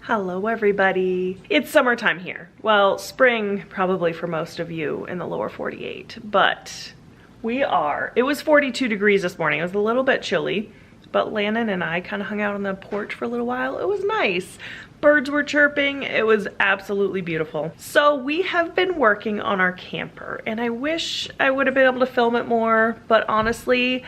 Hello everybody. It's summertime here. Well, spring probably for most of you in the lower 48, but it was 42 degrees this morning. It was a little bit chilly, but Landon and I kind of hung out on the porch for a little while. It was nice. Birds were chirping. It was absolutely beautiful. So we have been working on our camper, and I wish I would have been able to film it more, but honestly,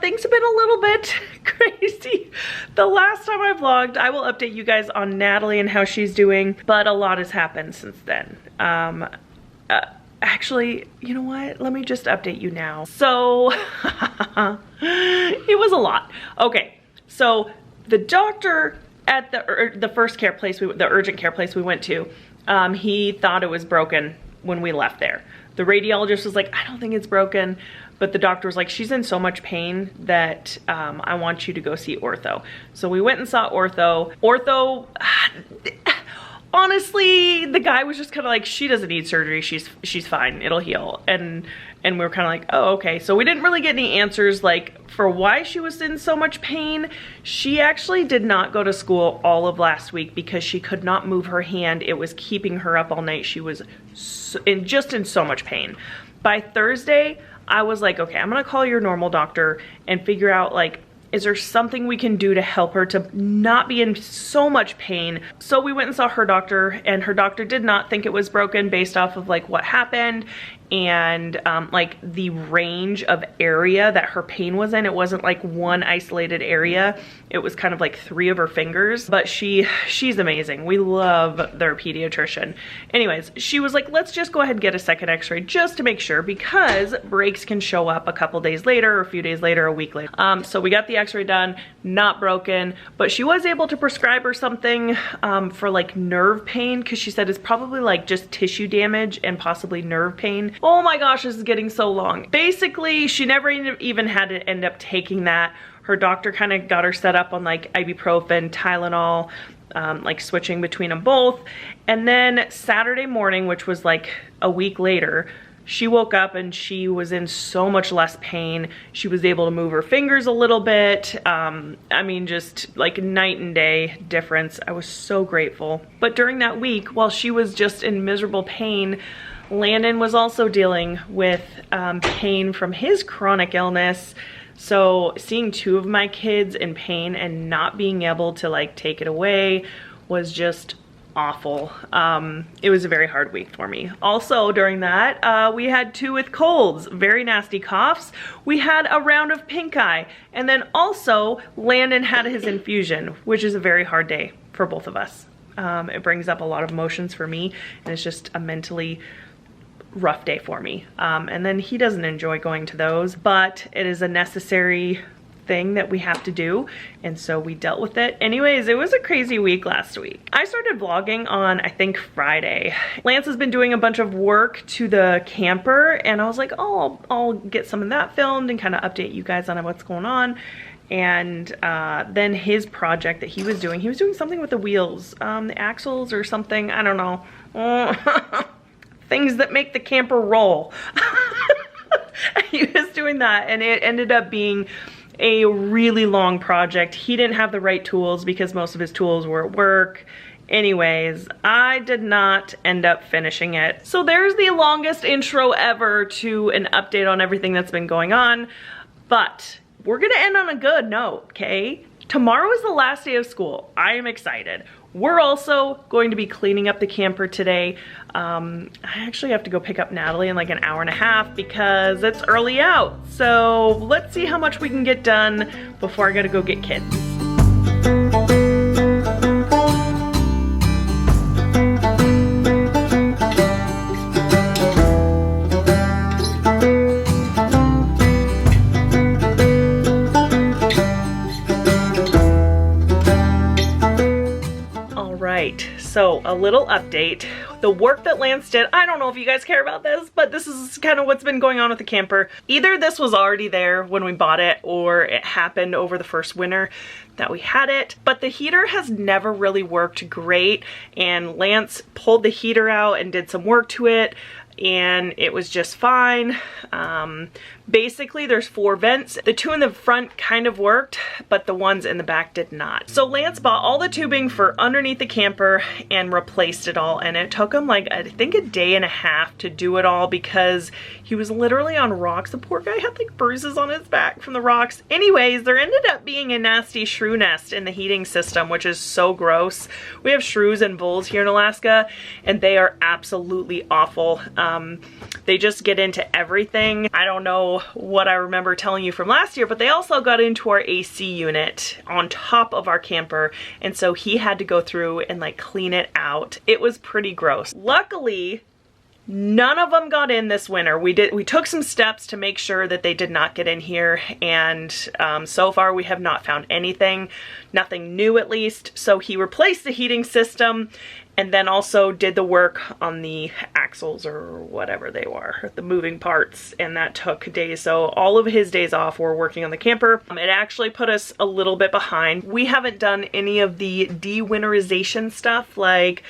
things have been a little bit crazy. The last time I vlogged, I will update you guys on Natalie and how she's doing, but a lot has happened since then. Actually, you know what? Let me just update you now. So, it was a lot. Okay, so the doctor at the first care place, the urgent care place we went to, he thought it was broken when we left there. The radiologist was like, I don't think it's broken. But the doctor was like, she's in so much pain that I want you to go see ortho. So we went and saw ortho. Ortho, honestly, the guy was just kind of like, she doesn't need surgery. She's fine. It'll heal. And we were kind of like, oh, okay. So we didn't really get any answers like for why she was in so much pain. She actually did not go to school all of last week because she could not move her hand. It was keeping her up all night. She was just in so much pain. By Thursday, I was like, okay, I'm gonna call your normal doctor and figure out, like, is there something we can do to help her to not be in so much pain? So we went and saw her doctor, and her doctor did not think it was broken based off of like what happened and like the range of area that her pain was in. It wasn't like one isolated area. It was kind of like 3 of her fingers, but she's amazing. We love their pediatrician. Anyways, she was like, let's just go ahead and get a second x-ray just to make sure, because breaks can show up a couple days later, or a few days later, a week later. So we got the x-ray done, not broken, but she was able to prescribe her something for like nerve pain, because she said it's probably like just tissue damage and possibly nerve pain. Oh my gosh, this is getting so long. Basically, she never even had to end up taking that. Her doctor kind of got her set up on like ibuprofen, Tylenol, like switching between them both. And then Saturday morning, which was like a week later, she woke up and she was in so much less pain. She was able to move her fingers a little bit. I mean, just like night and day difference. I was so grateful. But during that week, while she was just in miserable pain, Landon was also dealing with pain from his chronic illness. So seeing 2 of my kids in pain and not being able to like take it away was just awful. It was a very hard week for me. Also during that, we had 2 with colds, very nasty coughs. We had a round of pink eye, and then also Landon had his infusion, which is a very hard day for both of us. It brings up a lot of emotions for me, and it's just a mentally rough day for me. And then he doesn't enjoy going to those, but it is a necessary thing that we have to do, and so we dealt with it. Anyways, it was a crazy week last week. I started vlogging on, I think, Friday. Lance has been doing a bunch of work to the camper, and I was like, oh, I'll get some of that filmed and kind of update you guys on what's going on. And then his project that he was doing something with the wheels, the axles or something, I don't know. Things that make the camper roll. He was doing that, and it ended up being a really long project. He didn't have the right tools because most of his tools were at work. Anyways, I did not end up finishing it. So there's the longest intro ever to an update on everything that's been going on, but we're gonna end on a good note, okay? Tomorrow is the last day of school. I am excited. We're also going to be cleaning up the camper today. I actually have to go pick up Natalie in like an hour and a half because it's early out. So let's see how much we can get done before I gotta go get kids. So a little update. The work that Lance did, I don't know if you guys care about this, but this is kind of what's been going on with the camper. Either this was already there when we bought it, or it happened over the first winter that we had it, but the heater has never really worked great, and Lance pulled the heater out and did some work to it, and it was just fine. Basically, there's 4 vents. The 2 in the front kind of worked, but the ones in the back did not. So Lance bought all the tubing for underneath the camper and replaced it all. And it took him like, I think a day and a half to do it all because he was literally on rocks. The poor guy had like bruises on his back from the rocks. Anyways, there ended up being a nasty shrew nest in the heating system, which is so gross. We have shrews and voles here in Alaska, and they are absolutely awful. They just get into everything. I don't know what I remember telling you from last year, but they also got into our AC unit on top of our camper, and so he had to go through and like clean it out. It was pretty gross. Luckily, none of them got in this winter. We took some steps to make sure that they did not get in here, and so far we have not found anything, nothing new at least. So he replaced the heating system and then also did the work on the axles or whatever they were, the moving parts, and that took days. So all of his days off were working on the camper. It actually put us a little bit behind. We haven't done any of the de-winterization stuff, like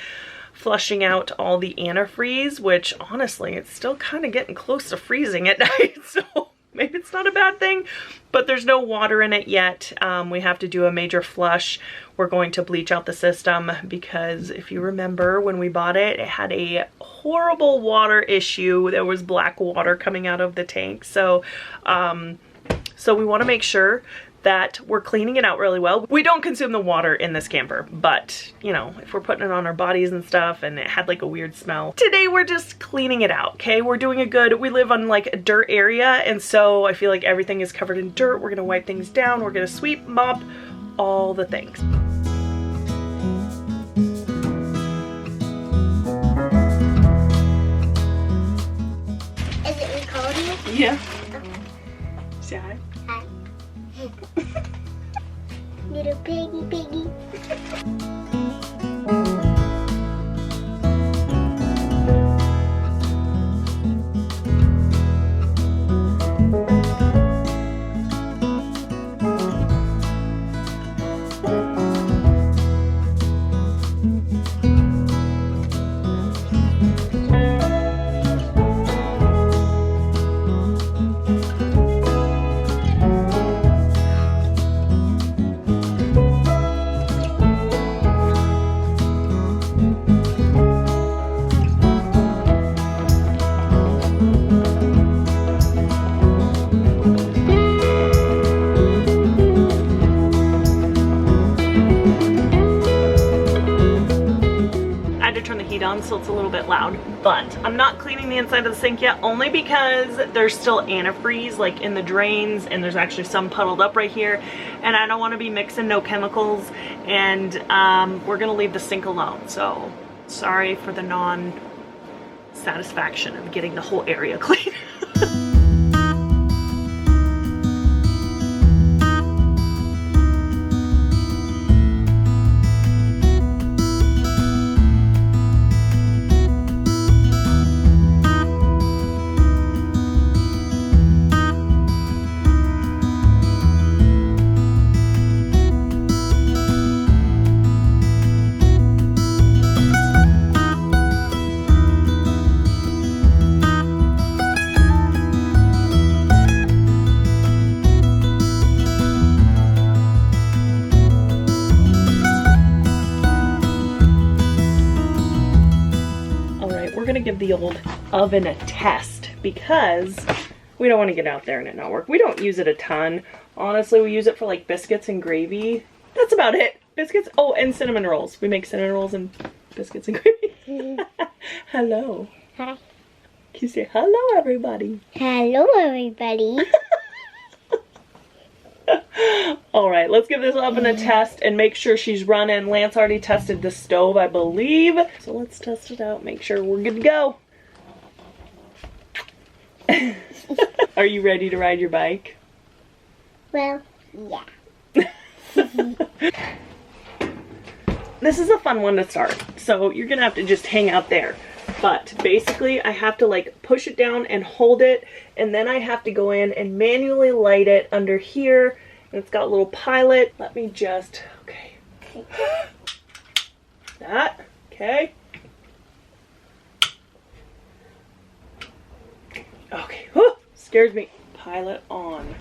flushing out all the antifreeze, which honestly, it's still kind of getting close to freezing at night, so maybe it's not a bad thing, but there's no water in it yet. We have to do a major flush. We're going to bleach out the system because if you remember when we bought it, it had a horrible water issue. There was black water coming out of the tank. So, so we want to make sure that we're cleaning it out really well. We don't consume the water in this camper, but you know, if we're putting it on our bodies and stuff and it had like a weird smell. Today we're just cleaning it out, okay? We're doing it good. We live on like a dirt area, and so I feel like everything is covered in dirt. We're gonna wipe things down. We're gonna sweep, mop, all the things. Is it recording? Yeah. Say hi. Hi. Little piggy. on, so it's a little bit loud. But I'm not cleaning the inside of the sink yet, only because there's still antifreeze like in the drains, and there's actually some puddled up right here, and I don't want to be mixing no chemicals, and we're gonna leave the sink alone. So sorry for the non-satisfaction of getting the whole area clean. Give the old oven a test because we don't want to get out there and it not work. We don't use it a ton. Honestly, we use it for like biscuits and gravy. That's about it. Biscuits. Oh, and cinnamon rolls. We make cinnamon rolls and biscuits and gravy. Hello. Hi. Can you say hello, everybody? Hello, everybody. All right, let's give this oven a test and make sure she's running. Lance already tested the stove, I believe. So let's test it out, make sure we're good to go. Are you ready to ride your bike? Well, yeah. This is a fun one to start, so you're gonna have to just hang out there. But basically, I have to like push it down and hold it, and then I have to go in and manually light it under here. And it's got a little pilot. Let me just, okay. That, okay. Okay, whew, scares me. pile it on.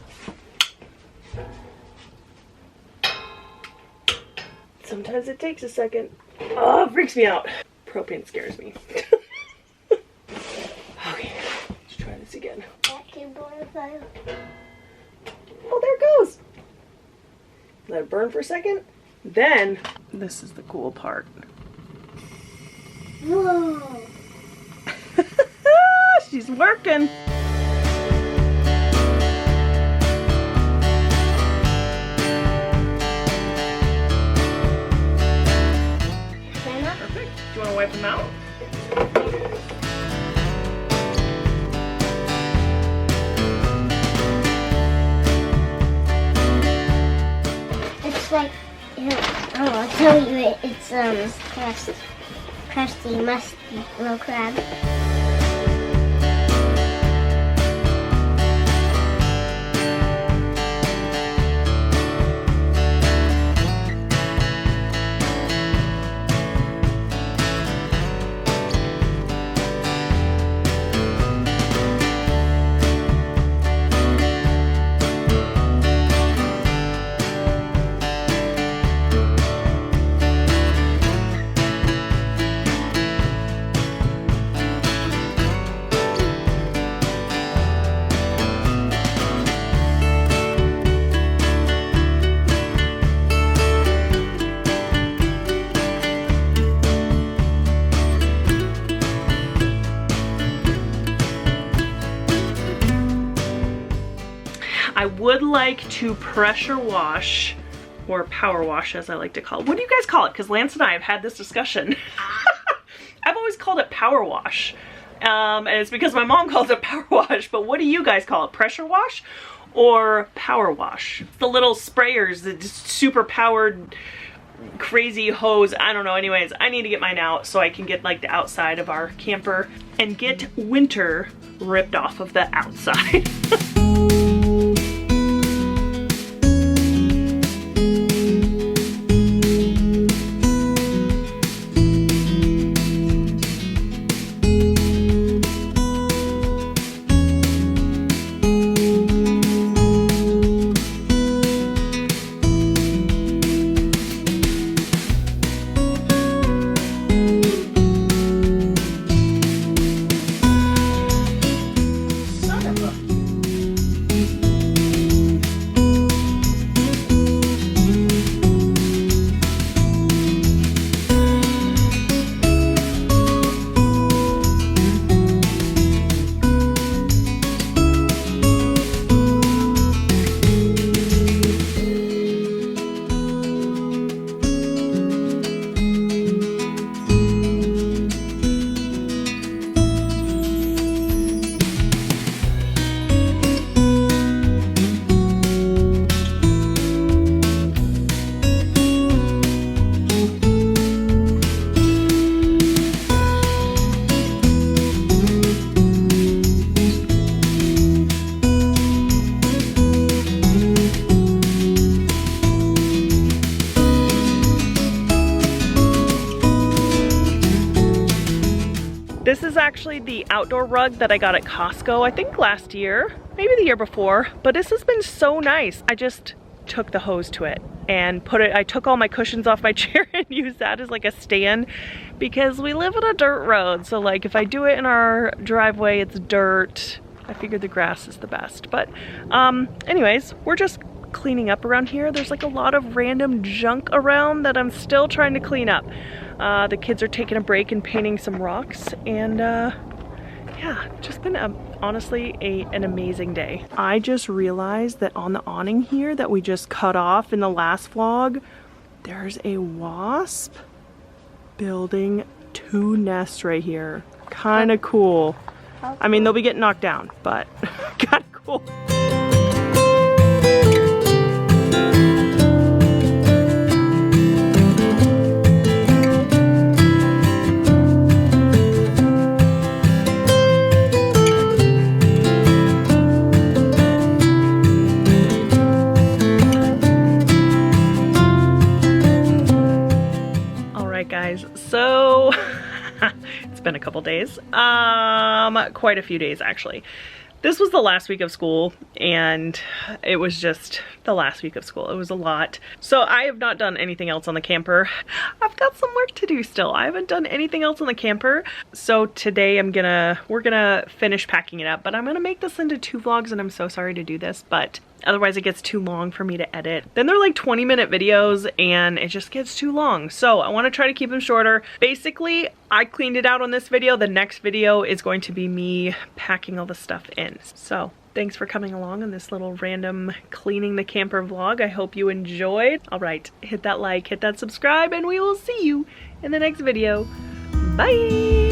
Sometimes it takes a second. Oh, it freaks me out. Propane scares me. Okay, let's try this again. That can burn fire. Oh, there it goes. Let it burn for a second. Then, this is the cool part. Whoa. She's working. Perfect. Do you want to wipe them out? It's like, I'll tell you, it's crusty, musty little crab. I would like to pressure wash, or power wash as I like to call it. What do you guys call it? Because Lance and I have had this discussion. I've always called it power wash. And it's because my mom calls it power wash, but what do you guys call it? Pressure wash or power wash? The little sprayers, the super powered crazy hose. I don't know. Anyways, I need to get mine out so I can get like the outside of our camper and get winter ripped off of the outside. This is actually the outdoor rug that I got at Costco, I think last year, maybe the year before, but this has been so nice. I just took the hose to it and I took all my cushions off my chair and used that as like a stand because we live on a dirt road. So like if I do it in our driveway, it's dirt. I figured the grass is the best. But anyways, we're just cleaning up around here. There's like a lot of random junk around that I'm still trying to clean up. The kids are taking a break and painting some rocks, and yeah, just been honestly an amazing day. I just realized that on the awning here that we just cut off in the last vlog, there's a wasp building 2 nests right here. Kind of cool. I mean, they'll be getting knocked down, but kind of cool. Guys, so it's been a couple days, quite a few days actually. this was the last week of school, and it was just the last week of school. It was a lot. So I have not done anything else on the camper. I've got some work to do still. I haven't done anything else on the camper. So today we're gonna finish packing it up, but I'm gonna make this into 2 vlogs, and I'm so sorry to do this, but otherwise it gets too long for me to edit. Then they're like 20-minute videos and it just gets too long. So I want to try to keep them shorter. Basically, I cleaned it out on this video. The next video is going to be me packing all the stuff in. So thanks for coming along on this little random cleaning the camper vlog. I hope you enjoyed. All right, hit that like, hit that subscribe, and we will see you in the next video. Bye.